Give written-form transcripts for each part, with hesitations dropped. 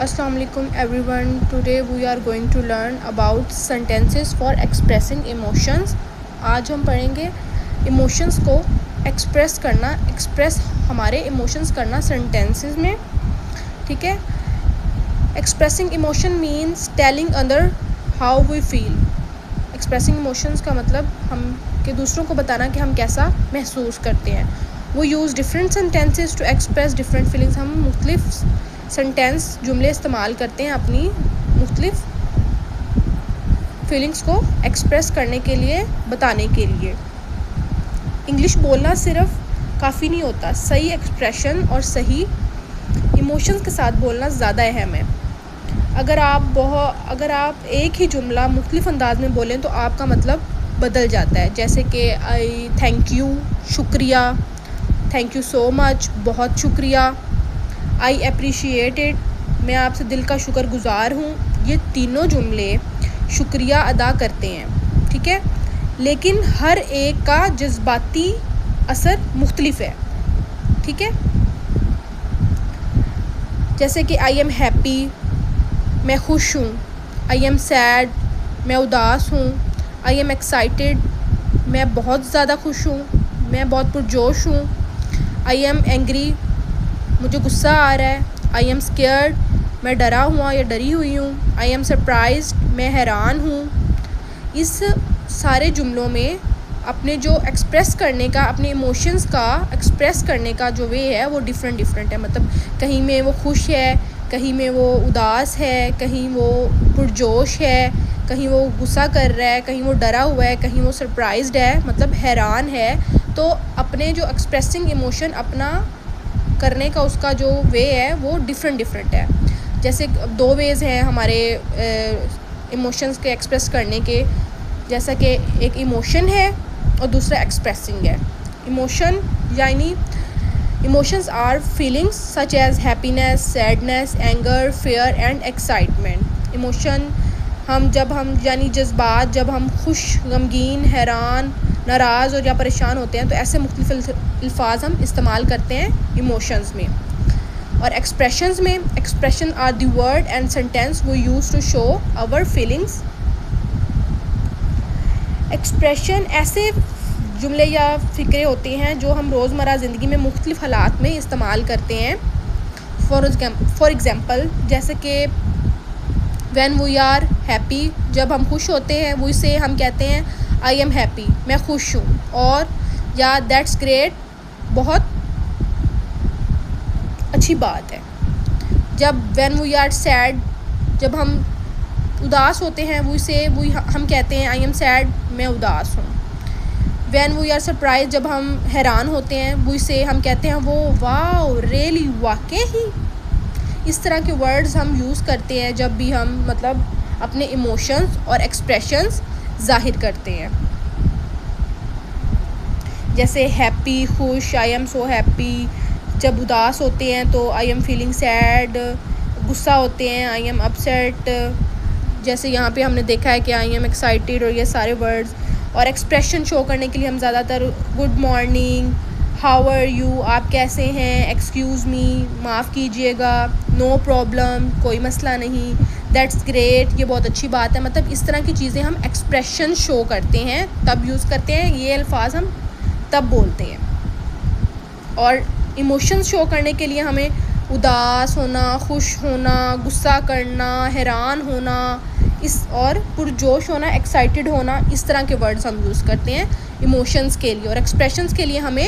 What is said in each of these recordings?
Assalamu alaikum everyone. Today we are going to learn about sentences for expressing emotions. आज हम पढ़ेंगे emotions को express हमारे emotions करना सेंटेंसेस में. ठीक है. Expressing emotion means telling other how we feel. Expressing emotions का मतलब हम के दूसरों को बताना कि हम कैसा महसूस करते हैं. वो use different sentences to express different feelings. हम मुख्तलिफ सेंटेंस जुमले इस्तेमाल करते हैं अपनी मुख्तलिफ फीलिंग्स को एक्सप्रेस करने के लिए, बताने के लिए. इंग्लिश बोलना सिर्फ काफ़ी नहीं होता, सही एक्सप्रेशन और सही इमोशंस के साथ बोलना ज़्यादा अहम है. अगर आप एक ही जुमला मुख्तलिफ अंदाज में बोलें तो आपका मतलब बदल जाता है. जैसे कि आई थैंक यू, शुक्रिया, थैंक यू सो मच, बहुत शुक्रिया, आई अप्रिशिएट इट, मैं आपसे दिल का शुक्रगुज़ार हूँ. ये तीनों जुमले शुक्रिया अदा करते हैं. ठीक है. लेकिन हर एक का जज्बाती असर मुख्तलिफ है. ठीक है. जैसे कि आई एम हैप्पी, मैं खुश हूँ. आई एम सैड, मैं उदास हूँ. आई एम एक्साइटेड, मैं बहुत ज़्यादा खुश हूँ, मैं बहुत पुरजोश हूँ. आई एम एंग्री, मुझे गुस्सा आ रहा है. आई एम स्केयर्ड, मैं डरा हुआ या डरी हुई हूँ. आई एम सरप्राइज्ड, मैं हैरान हूँ. इस सारे जुमलों में अपने जो एक्सप्रेस करने का, अपने इमोशंस का एक्सप्रेस करने का जो वे है वो डिफरेंट है. मतलब कहीं में वो खुश है, कहीं में वो उदास है, कहीं वो पुरजोश है, कहीं वो गुस्सा कर रहा है, कहीं वो डरा हुआ है, कहीं वो सरप्राइज्ड है, मतलब हैरान है. तो अपने जो एक्सप्रेसिंग इमोशन अपना करने का उसका जो वे है वो डिफरेंट है. जैसे दो वेज़ हैं हमारे इमोशंस के एक्सप्रेस करने के. जैसा कि एक इमोशन है और दूसरा एक्सप्रेसिंग है. इमोशन यानी emotions are feelings such as happiness, sadness, anger, fear and excitement. Emotion जब हम यानी जज्बात, जब हम खुश, गमगीन, हैरान, नाराज़ और या परेशान होते हैं तो ऐसे मुख्तलिफ अल्फाज हम इस्तेमाल करते हैं इमोशंस में. और एक्सप्रेशंस में, expression are the word and sentence वो use to show our feelings. Expression ऐसे जुमले या फ़िक्रे होते हैं जो हम रोज़मर्रा ज़िंदगी में मुख्तलिफ हालात में इस्तेमाल करते हैं. फॉर एग्ज़ाम्पल जैसे कि व्हेन वी आर हैप्पी, जब हम खुश होते हैं वो से हम कहते हैं आई एम हैप्पी, मैं खुश हूँ. और या दैट्स ग्रेट, बहुत अच्छी बात है. जब व्हेन वी आर सैड, जब हम उदास होते हैं वो हम कहते हैं आई एम सैड, मैं उदास हूँ. व्हेन वी आर सरप्राइज, जब हम हैरान होते हैं वो हम कहते हैं वो वाओ, रियली, वाकई ही. इस तरह के वर्ड्स हम यूज़ करते हैं जब भी हम मतलब अपने इमोशंस और एक्सप्रेशंस ज़ाहिर करते हैं. जैसे हैप्पी, खुश, आई एम सो हैप्पी. जब उदास होते हैं तो आई एम फीलिंग सैड. गुस्सा होते हैं आई एम अपसेट. जैसे यहाँ पे हमने देखा है कि आई एम एक्साइटेड और ये सारे वर्ड्स. और एक्सप्रेशन शो करने के लिए हम ज़्यादातर good morning, how are you, आप कैसे हैं, एक्सक्यूज़ मी, माफ़ कीजिएगा, नो प्रॉब्लम, कोई मसला नहीं, दैट्स ग्रेट, ये बहुत अच्छी बात है. मतलब इस तरह की चीज़ें हम एक्सप्रेशन शो करते हैं तब यूज़ करते हैं. ये अल्फाज हम तब बोलते हैं. और इमोशंस शो करने के लिए हमें उदास होना, खुश होना, गुस्सा करना, हैरान होना, और पुरजोश होना, एक्साइटेड होना, इस तरह के वर्ड्स हम यूज़ करते हैं इमोशंस के लिए. और एक्सप्रेशंस के लिए हमें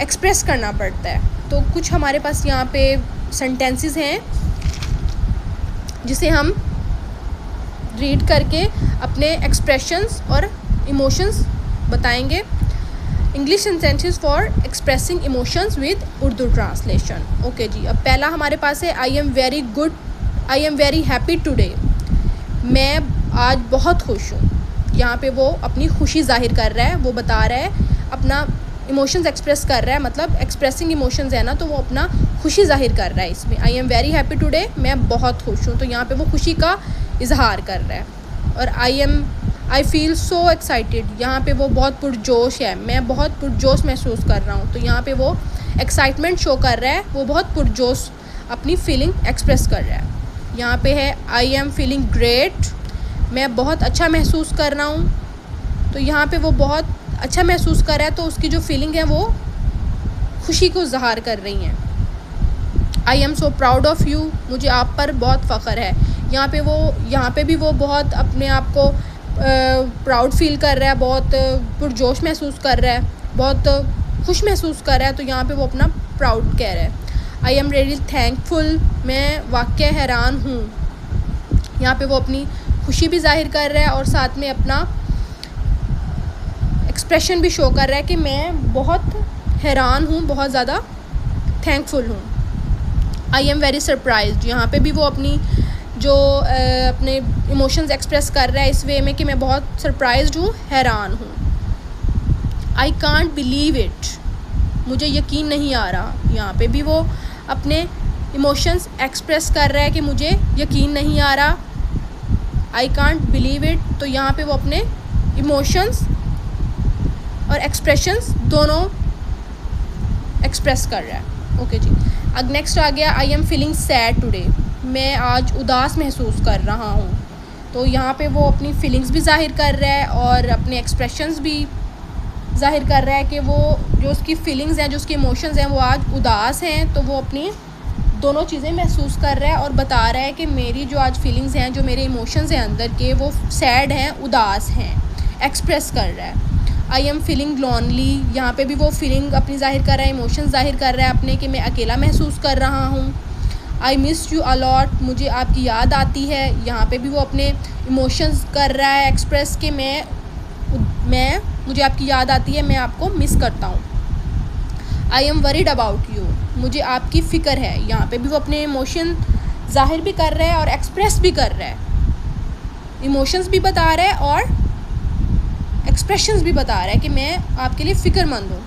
एक्सप्रेस करना पड़ता है. तो कुछ हमारे पास यहाँ पे सेंटेंसेस हैं जिसे हम रीड करके अपने एक्सप्रेशंस और इमोशंस बताएंगे. English sentences for expressing emotions with Urdu translation. Okay जी. अब पहला हमारे पास है I am very good, I am very happy today. मैं आज बहुत खुश हूँ. यहाँ पे वो अपनी खुशी जाहिर कर रहा है, वो बता रहा है, अपना इमोशंस एक्सप्रेस कर रहा है. मतलब एक्सप्रेसिंग इमोशंस है ना, तो वो अपना खुशी जाहिर कर रहा है इसमें. आई एम वेरी हैप्पी टुडे, मैं बहुत खुश हूँ, तो यहाँ पे वो खुशी का इजहार कर रहा है. और आई फील सो एक्साइटेड, यहाँ पे वो बहुत पुरजोश है, मैं बहुत पुरजोश महसूस कर रहा हूँ, तो यहाँ पे वो एक्साइटमेंट शो कर रहा है, वो बहुत पुरजोश अपनी फीलिंग एक्सप्रेस कर रहा है। यहाँ पे है आई एम फीलिंग ग्रेट, मैं बहुत अच्छा महसूस कर रहा हूँ। तो यहाँ पे वो बहुत अच्छा महसूस कर रहा है, तो उसकी जो फीलिंग है वो खुशी को ज़ाहिर कर रही हैं। I am so proud of you, मुझे आप पर बहुत फ़ख्र है। यहाँ पे भी वो बहुत अपने आप को प्राउड फील कर रहा है, बहुत पुरजोश महसूस कर रहा है, बहुत खुश महसूस कर रहा है। तो यहाँ पे वो अपना प्राउड कह रहा है। आई एम रियली थैंकफुल, मैं वाकई हैरान हूँ। यहाँ पे वो अपनी खुशी भी ज़ाहिर कर रहा है और साथ में अपना एक्सप्रेशन भी शो कर रहा है कि मैं बहुत हैरान हूँ, बहुत ज़्यादा थैंकफुल हूँ। आई एम वेरी सरप्राइज्ड, यहाँ पे भी वो अपनी जो अपने इमोशंस एक्सप्रेस कर रहा है इस वे में कि मैं बहुत सरप्राइज्ड हूँ, हैरान हूँ। आई कांट बिलीव इट, मुझे यकीन नहीं आ रहा। यहाँ पे भी वो अपने इमोशंस एक्सप्रेस कर रहा है कि मुझे यकीन नहीं आ रहा। आई कांट बिलीव इट, तो यहाँ पे वो अपने इमोशंस और एक्सप्रेशंस दोनों एक्सप्रेस कर रहा है। ओके जी, अब नेक्स्ट आ गया आई एम फीलिंग सैड टुडे, मैं आज उदास महसूस कर रहा हूँ। तो यहाँ पे वो अपनी फीलिंग्स भी ज़ाहिर कर रहा है और अपने एक्सप्रेशंस भी ज़ाहिर कर रहा है कि वो जो उसकी फीलिंग्स हैं, जो उसके इमोशंस हैं, वो आज उदास हैं। तो वो अपनी दोनों चीज़ें महसूस कर रहा है और बता रहा है कि मेरी जो आज फीलिंग्स हैं, जो मेरे इमोशंस हैं अंदर के, वो सैड हैं, उदास हैं, एक्सप्रेस कर रहा है। आई एम फीलिंग लॉनली, यहाँ पे भी वो फीलिंग अपनी ज़ाहिर कर रहा है, इमोशंस ज़ाहिर कर रहा है अपने कि मैं अकेला महसूस कर रहा हूँ। आई मिस यू अलॉट, मुझे आपकी याद आती है। यहाँ पे भी वो अपने इमोशंस कर रहा है एक्सप्रेस कि मुझे आपकी याद आती है, मैं आपको मिस करता हूँ। I am worried about you, मुझे आपकी फ़िक्र है। यहाँ पे भी वो अपने इमोशन ज़ाहिर भी कर रहा है और एक्सप्रेस भी कर रहा है, इमोशंस भी बता रहा है और एक्सप्रेशंस भी बता रहा है कि मैं आपके लिए फ़िक्रमंद हूँ।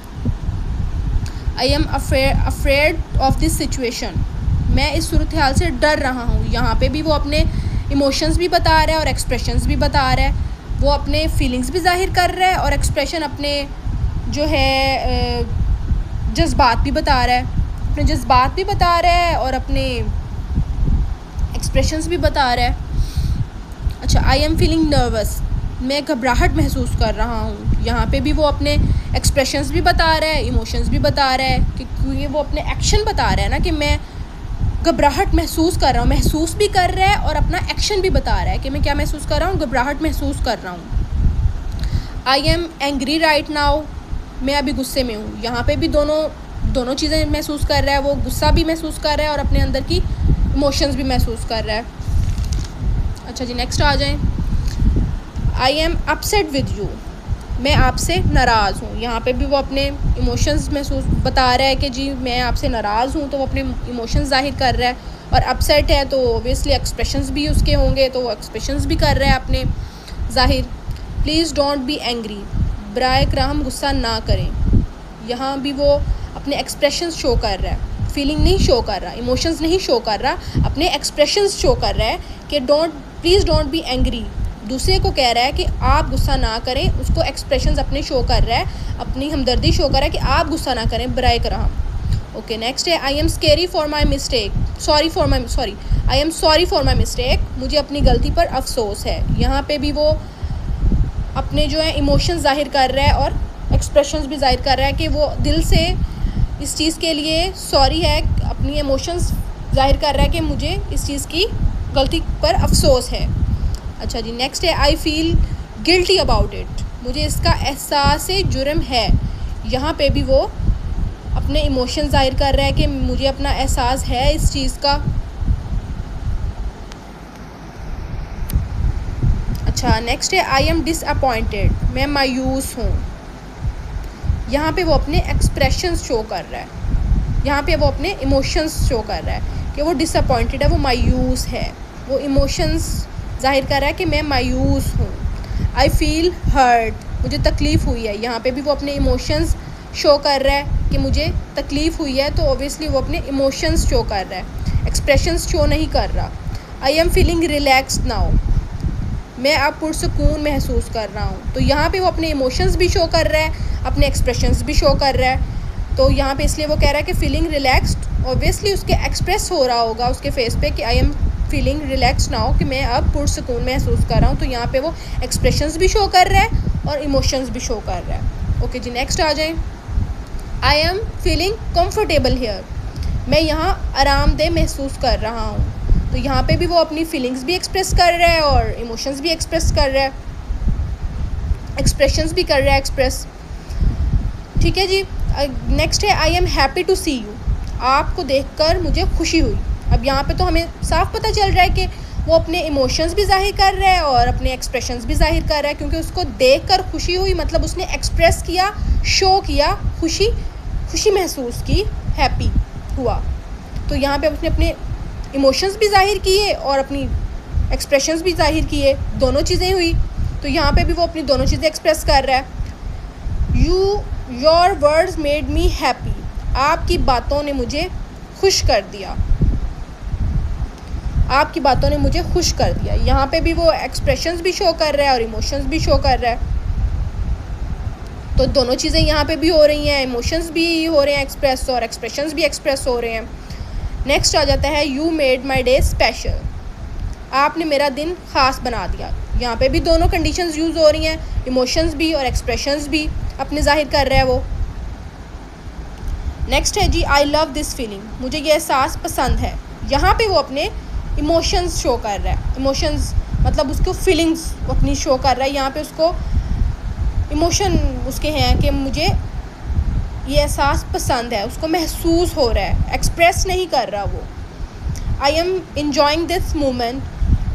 I am afraid of this situation, मैं इस सूरत हाल से डर रहा हूँ। यहाँ पे भी वो अपने इमोशंस भी बता रहा है और एक्सप्रेशंस भी बता रहा है। वो अपने फीलिंग्स भी ज़ाहिर कर रहा है और एक्सप्रेशन अपने जो है जज्बात भी बता रहा है, अपने जज्बात भी बता रहा है और अपने एक्सप्रेशंस भी बता रहा है। अच्छा, आई एम फीलिंग नर्वस, मैं घबराहट महसूस कर रहा हूँ। यहाँ पे भी वो अपने एक्सप्रेशंस भी बता रहा है, इमोशंस भी बता रहा है कि क्योंकि वो अपने एक्शन बता रहा है ना कि मैं घबराहट महसूस कर रहा हूँ, महसूस भी कर रहा है और अपना एक्शन भी बता रहा है कि मैं क्या महसूस कर रहा हूँ, घबराहट महसूस कर रहा हूँ। I am angry right now, मैं अभी गुस्से में हूँ। यहाँ पे भी दोनों चीज़ें महसूस कर रहा है, वो गुस्सा भी महसूस कर रहा है और अपने अंदर की इमोशंस भी महसूस कर रहा है। अच्छा जी, नेक्स्ट आ जाएं। I am upset with you, मैं आपसे नाराज़ हूँ। यहाँ पे भी वो अपने इमोशंस महसूस बता रहा है कि जी मैं आपसे नाराज़ हूँ, तो वो अपने इमोशंस ज़ाहिर कर रहा है। और अपसेट है तो ओबियसली एक्सप्रेशंस भी उसके होंगे, तो वो एक्सप्रेशंस भी कर रहा है अपने ज़ाहिर। प्लीज़ डोंट बी एंग्री, बराए करम गुस्सा ना करें। यहाँ भी वो अपने एक्सप्रेशंस शो कर रहा है, फीलिंग नहीं शो कर रहा, इमोशंस नहीं शो कर रहा, अपने एक्सप्रेशंस शो कर रहा है कि प्लीज़ डोंट बी एंग्री। दूसरे को कह रहा है कि आप गुस्सा ना करें, उसको एक्सप्रेशंस अपने शो कर रहा है, अपनी हमदर्दी शो कर रहा है कि आप गुस्सा ना करें, बराए करम। ओके, नेक्स्ट है I am sorry for my mistake, I am sorry for my mistake, मुझे अपनी गलती पर अफसोस है। यहाँ पे भी वो अपने जो है इमोशंस जाहिर कर रहा है और एक्सप्रेशंस भी जाहिर कर रहा है कि वो दिल से इस चीज़ के लिए सॉरी है, अपनी इमोशंस जाहिर कर रहा है कि मुझे इस चीज़ की गलती पर अफसोस है। अच्छा जी, नेक्स्ट है I feel guilty about it, मुझे इसका एहसास जुर्म है। यहाँ पे भी वो अपने इमोशन जाहिर कर रहा है कि मुझे अपना एहसास है इस चीज़ का। अच्छा, नेक्स्ट है आई एम डिसअपॉइंटेड, मैं मायूस हूँ। यहाँ पे वो अपने एक्सप्रेशंस शो कर रहा है, यहाँ पे वो अपने इमोशंस शो कर रहा है कि वो डिसअपॉइंटेड है, वो मायूस है, वो इमोशंस जाहिर कर रहा है कि मैं मायूस हूँ। आई फील हर्ट, मुझे तकलीफ़ हुई है। यहाँ पे भी वो अपने इमोशंस शो कर रहा है कि मुझे तकलीफ़ हुई है, तो ऑब्वियसली वो अपने इमोशंस शो कर रहा है, एक्सप्रेशंस शो नहीं कर रहा। आई एम फीलिंग रिलैक्स्ड नाउ, मैं अब पुरसकून महसूस कर रहा हूँ। तो यहाँ पे वो अपने इमोशंस भी शो कर रहा है, अपने एक्सप्रेशंस भी शो कर रहा है। तो यहाँ पे इसलिए वो कह रहा है कि फीलिंग रिलैक्स्ड ऑब्वियसली उसके एक्सप्रेस हो रहा होगा उसके फेस पे कि आई एम फीलिंग रिलैक्स नाउ, कि मैं अब पुरसकून महसूस कर रहा हूँ। तो यहाँ पे वो एक्सप्रेशंस भी शो कर रहा है और इमोशंस भी शो कर रहा है। ओके जी, नेक्स्ट आ जाएं। I am feeling comfortable here, मैं यहाँ आरामदेह महसूस कर रहा हूँ। तो यहाँ पे भी वो अपनी फीलिंग्स भी एक्सप्रेस कर रहा है और इमोशंस भी एक्सप्रेस कर रहा है, एक्सप्रेशंस भी कर रहा है एक्सप्रेस। ठीक है जी, नेक्स्ट है I am happy to see you, आपको देखकर मुझे खुशी हुई। अब यहाँ पे तो हमें साफ पता चल रहा है कि वो अपने इमोशंस भी जाहिर कर रहा है और अपने एक्सप्रेशंस भी जाहिर कर रहा है, क्योंकि उसको देखकर खुशी हुई, मतलब उसने एक्सप्रेस किया, शो किया, खुशी महसूस की, हैप्पी हुआ। तो यहाँ पे उसने अपने इमोशंस भी जाहिर किए और अपनी एक्सप्रेशंस भी जाहिर किए, दोनों चीज़ें हुई। तो यहाँ पे भी वो अपनी दोनों चीज़ें एक्सप्रेस कर रहा है। Your words made me happy, आपकी बातों ने मुझे खुश कर दिया, आपकी बातों ने मुझे खुश कर दिया। यहाँ पे भी वो एक्सप्रेशंस भी शो कर रहा है और इमोशंस भी शो कर रहा है। तो दोनों चीज़ें यहाँ पे भी हो रही हैं, इमोशंस भी हो रहे हैं एक्सप्रेस और एक्सप्रेशंस भी एक्सप्रेस हो रहे हैं। नेक्स्ट आ जाता है you made my day special, आपने मेरा दिन ख़ास बना दिया। यहाँ पे भी दोनों कंडीशंस यूज़ हो रही हैं, इमोशंस भी और एक्सप्रेशंस भी अपने जाहिर कर रहा है वो। नेक्स्ट है जी आई लव दिस फीलिंग, मुझे ये एहसास पसंद है। यहाँ पे वो अपने इमोशंस शो कर रहा है, इमोशंस मतलब उसको फीलिंग्स अपनी शो कर रहा है। यहाँ पे उसको इमोशन उसके हैं कि मुझे ये एहसास पसंद है, उसको महसूस हो रहा है, एक्सप्रेस नहीं कर रहा वो। I am enjoying this moment,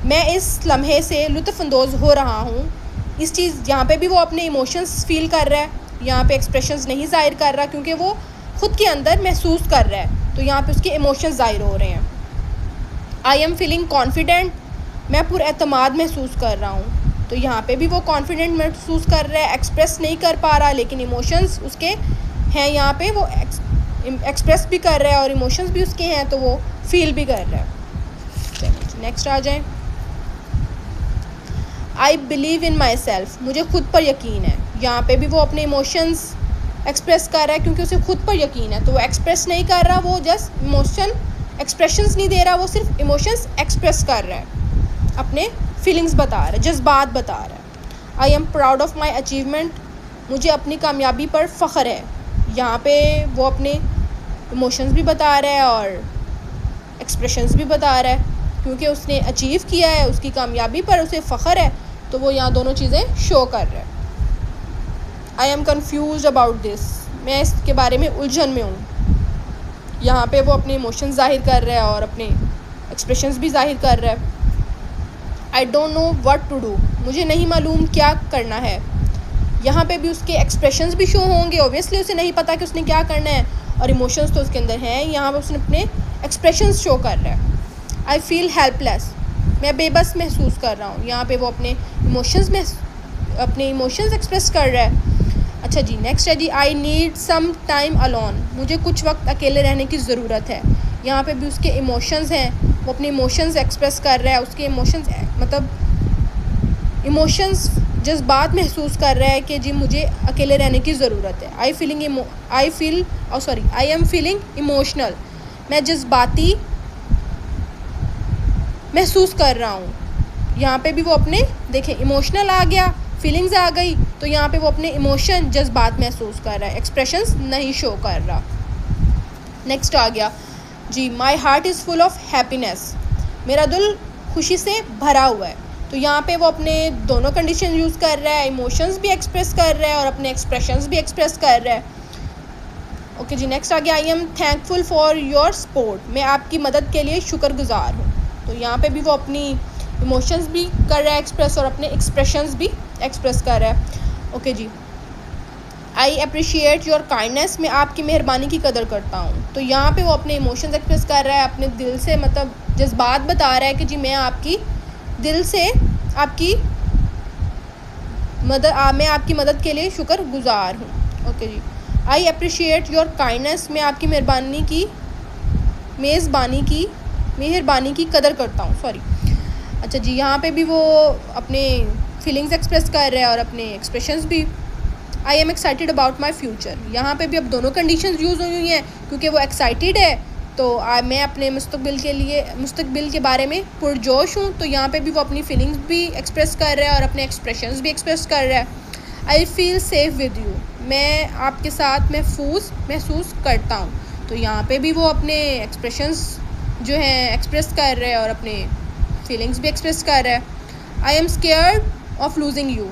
मैं इस लम्हे से लुत्फ़अंदोज़ हो रहा हूँ। इस चीज़ यहाँ पे भी वो अपने इमोशंस फील कर रहा है, यहाँ पे एक्सप्रेशंस नहीं ज़ाहिर कर रहा, क्योंकि वो ख़ुद के अंदर महसूस कर रहा है। तो यहाँ पे उसके इमोशंस ज़ाहिर हो रहे हैं। आई एम फीलिंग कॉन्फिडेंट, मैं पुरएतमाद महसूस कर रहा हूँ। तो यहाँ पे भी वो कॉन्फिडेंट महसूस कर रहा है, एक्सप्रेस नहीं कर पा रहा, लेकिन इमोशंस उसके हैं, यहाँ पे वो एक्सप्रेस भी कर रहा है और इमोशंस भी उसके हैं, तो वो फील भी कर रहा है। चलिए नेक्स्ट आ जाएं। I believe in my self, मुझे खुद पर यकीन है। यहाँ पे भी वो अपने इमोशंस एक्सप्रेस कर रहा है, क्योंकि उसे खुद पर यकीन है। तो वो एक्सप्रेस नहीं कर रहा, वो जस्ट इमोशन एक्सप्रेशंस नहीं दे रहा, वो सिर्फ इमोशंस एक्सप्रेस कर रहा है, अपने फीलिंग्स बता रहा है, जज्बात बता रहा है। I am proud of my achievement, मुझे अपनी कामयाबी पर फ़ख्र है। यहाँ पे वो अपने इमोशंस भी बता रहा है और एक्सप्रेशंस भी बता रहा है, क्योंकि उसने अचीव किया है, उसकी कामयाबी पर उसे फ़ख्र है। तो वो यहाँ दोनों चीज़ें शो कर रहा है। I M confuse about this, मैं इसके बारे में उलझन में हूँ। यहाँ पे वो अपने इमोशंस जाहिर कर रहा है और अपने एक्सप्रेशंस भी जाहिर कर रहा है। I don't know what to do, मुझे नहीं मालूम क्या करना है। यहाँ पे भी उसके एक्सप्रेशंस भी शो होंगे, ऑब्वियसली उसे नहीं पता कि उसने क्या करना है, और इमोशंस तो उसके अंदर हैं। यहाँ पे उसने अपने एक्सप्रेशंस शो कर रहा है। आई फील हेल्पलेस, मैं बेबस महसूस कर रहा हूँ। यहाँ पे वो अपने इमोशंस एक्सप्रेस कर रहा है। अच्छा जी, नेक्स्ट है जी I need some time alone, मुझे कुछ वक्त अकेले रहने की ज़रूरत है। यहाँ पे भी उसके इमोशंस हैं, वो अपने इमोशंस एक्सप्रेस कर रहा है। उसके इमोशंस मतलब इमोशंस जज्बात महसूस कर रहा है कि जी मुझे अकेले रहने की ज़रूरत है। आई एम फीलिंग इमोशनल, मैं जज्बाती महसूस कर रहा हूँ। यहाँ पे भी वो अपने देखें इमोशनल आ गया, फीलिंग्स आ गई, तो यहाँ पे वो अपने इमोशन जज्बात महसूस कर रहा है, एक्सप्रेशंस नहीं शो कर रहा। नेक्स्ट आ गया जी my heart is full of happiness, मेरा दिल खुशी से भरा हुआ है। तो यहाँ पे वो अपने दोनों कंडीशन यूज़ कर रहा है, इमोशंस भी एक्सप्रेस कर रहा है और अपने एक्सप्रेशंस भी एक्सप्रेस कर रहा है। ओके जी, नेक्स्ट आ गया I am thankful for your support, मैं आपकी मदद के लिए शुक्रगुजार हूँ। तो यहाँ पे भी वो अपनी इमोशंस भी कर रहा है एक्सप्रेस और अपने एक्सप्रेशंस भी एक्सप्रेस कर रहा है। ओके जी, आई अप्रिशिएट योर काइंडनेस, मैं आपकी मेहरबानी की कदर करता हूँ। तो यहाँ पे वो अपने इमोशंस एक्सप्रेस कर रहा है, अपने दिल से मतलब जज्बात बता रहा है कि जी मैं आपकी दिल से मैं आपकी मदद के लिए शुक्रगुजार हूँ। ओके जी, आई अप्रिशिएट योर काइंडनेस, मैं आपकी मेहरबानी की कदर करता हूँ। अच्छा जी, यहाँ पे भी वो अपने फीलिंग्स एक्सप्रेस कर रहा है और अपने एक्सप्रेशंस भी। I am excited about my future, यहाँ पे भी अब दोनों कंडीशंस यूज़ हुई हैं, क्योंकि वो एक्साइटेड है तो मैं अपने मुस्तकबिल के बारे में पुरजोश हूँ। तो यहाँ पे भी वो अपनी फीलिंग्स भी एक्सप्रेस कर रहा है और अपने एक्सप्रेशंस भी एक्सप्रेस कर रहा है। I feel safe with you, मैं आपके साथ महसूस करता हूँ। तो यहाँ पे भी वो अपने एक्सप्रेशंस जो हैं एक्सप्रेस कर रहा है और अपने फीलिंग्स भी एक्सप्रेस कर रहा है। I am scared of losing you,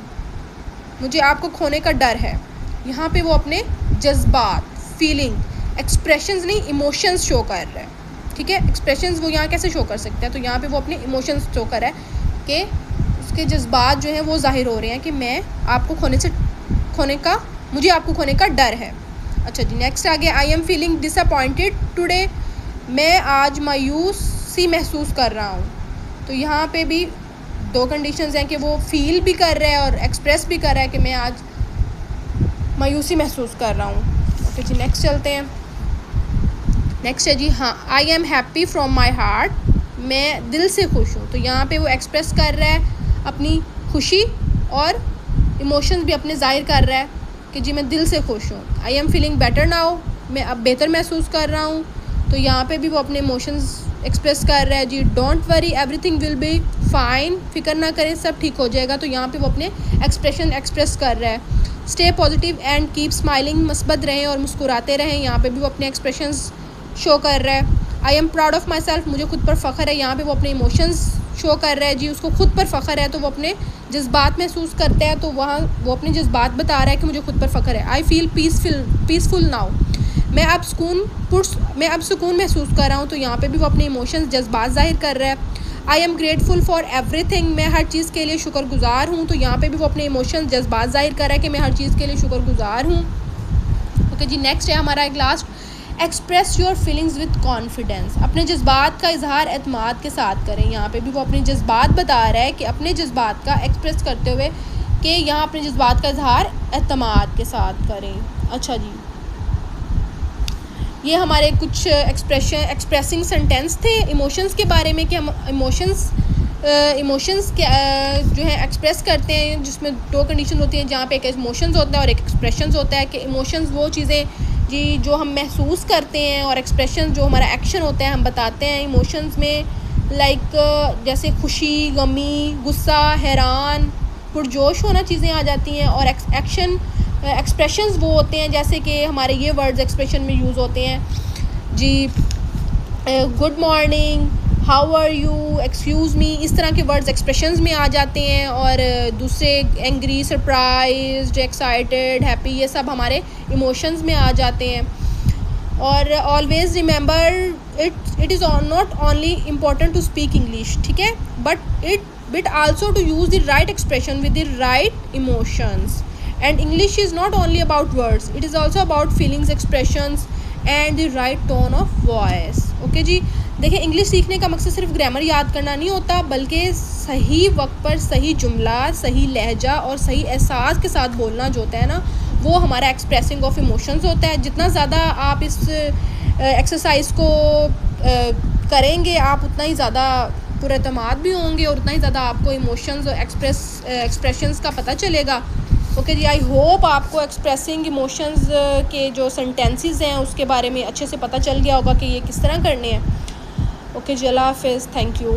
मुझे आपको खोने का डर है। यहाँ पे वो अपने जज्बात, फीलिंग, एक्सप्रेशंस नहीं इमोशंस शो कर रहा है, ठीक है। एक्सप्रेशंस वो यहाँ कैसे शो कर सकते हैं, तो यहाँ पे वो अपने इमोशंस शो कर रहा है कि उसके जज्बात जो हैं वो जाहिर हो रहे हैं कि मुझे आपको खोने का डर है। अच्छा जी, नेक्स्ट आ गया, आई एम फीलिंग डिसअपॉइंटेड टुडे, मैं आज मायूसी महसूस कर रहा हूँ। तो यहाँ पे भी दो कंडीशंस हैं कि वो फील भी कर रहा है और एक्सप्रेस भी कर रहा है कि मैं आज मायूसी महसूस कर रहा हूँ। ओके जी, नेक्स्ट चलते हैं। नेक्स्ट है जी, हाँ, आई am happy from my heart, मैं दिल से खुश हूँ। तो यहाँ पे वो एक्सप्रेस कर रहा है अपनी खुशी और इमोशंस भी अपने ज़ाहिर कर रहा है कि जी मैं दिल से खुश हूँ। आई एम फीलिंग बेटर नाउ, मैं अब बेहतर महसूस कर रहा हूँ। तो यहाँ पे भी वो अपने इमोशंस एक्सप्रेस कर रहा है जी। Don't worry everything will be fine, फिक्र ना करें सब ठीक हो जाएगा। तो यहाँ पे वो अपने एक्सप्रेशन एक्सप्रेस कर रहा है। Stay positive and keep smiling, मस्बत रहें और मुस्कुराते रहें। यहाँ पे भी वो अपने एक्सप्रेशंस शो कर रहा है। I am proud of my self, मुझे खुद पर फ़ख्र है। यहाँ पे वो अपने इमोशंस शो कर रहा है जी, उसको खुद पर फ़ख्र है। तो वो अपने जज्बात महसूस करता है, तो वहाँ वो अपने जज्बात बता रहा है कि मुझे खुद पर फ़ख्र है। आई फील पीसफुल नाउ, मैं अब सुकून महसूस कर रहा हूँ। तो यहाँ पे भी वो अपने इमोशंस, जज्बात ज़ाहिर कर रहा है। I am grateful for everything, मैं हर चीज़ के लिए शुक्रगुजार हूँ। तो यहाँ पे भी वो अपने इमोशंस, जज्बात ज़ाहिर कर रहा है कि मैं हर चीज़ के लिए शुक्रगुजार हूँ। ओके जी, नेक्स्ट है हमारा एक last, express your feelings with confidence, अपने जज्बात का इजहार एतमाद के साथ करें। यहाँ पे भी वो अपने जज्बात बता रहा है कि अपने जज्बात का एक्सप्रेस करते हुए कि यहाँ अपने जज्बात का इजहार एतमाद के साथ करें। अच्छा जी, ये हमारे कुछ एक्सप्रेसिंग सेंटेंस थे इमोशंस के बारे में कि हम इमोशंस के जो है एक्सप्रेस करते हैं, जिसमें दो कंडीशन होती हैं, जहाँ पे एक इमोशंस होता है और एक एक्सप्रेशंस होता है। कि इमोशंस वो चीज़ें जी जो हम महसूस करते हैं और एक्सप्रेशन जो हमारा एक्शन होता है हम बताते हैं। इमोशंस में लाइक जैसे खुशी, गमी, गुस्सा, हैरान, पुरजोश होना चीज़ें आ जाती हैं। और एक्सप्रेशंस वो होते हैं जैसे कि हमारे ये वर्ड्स एक्सप्रेशन में यूज़ होते हैं जी, good morning, how are you, excuse me, इस तरह के वर्ड्स एक्सप्रेशंस में आ जाते हैं। और दूसरे एंग्री, सरप्राइज्ड, एक्साइटेड, हैप्पी, ये सब हमारे इमोशंस में आ जाते हैं। और always remember it is not only important to speak English, ठीक है, but also to use the right expression with the right emotions. And English is not only about words, it is also about feelings, expressions and the right tone of voice. Okay जी, देखिए English सीखने का मकसद सिर्फ grammar याद करना नहीं होता, बल्कि सही वक्त पर सही जुमला, सही लहजा और सही एहसास के साथ बोलना जो होता है ना, वो हमारा एक्सप्रेसिंग ऑफ इमोशंस होता है। जितना ज़्यादा आप इस एक्सरसाइज को करेंगे आप उतना ही ज़्यादा पुरएतमाद भी होंगे और उतना ही ज़्यादा आपको इमोशंस और एक्सप्रेशंस का पता चलेगा। ओके जी, आई होप आपको एक्सप्रेसिंग इमोशंस के जो सेंटेंसेस हैं उसके बारे में अच्छे से पता चल गया होगा कि ये किस तरह करने हैं। ओके जी, अल्लाह हाफ़िज़, थैंक यू।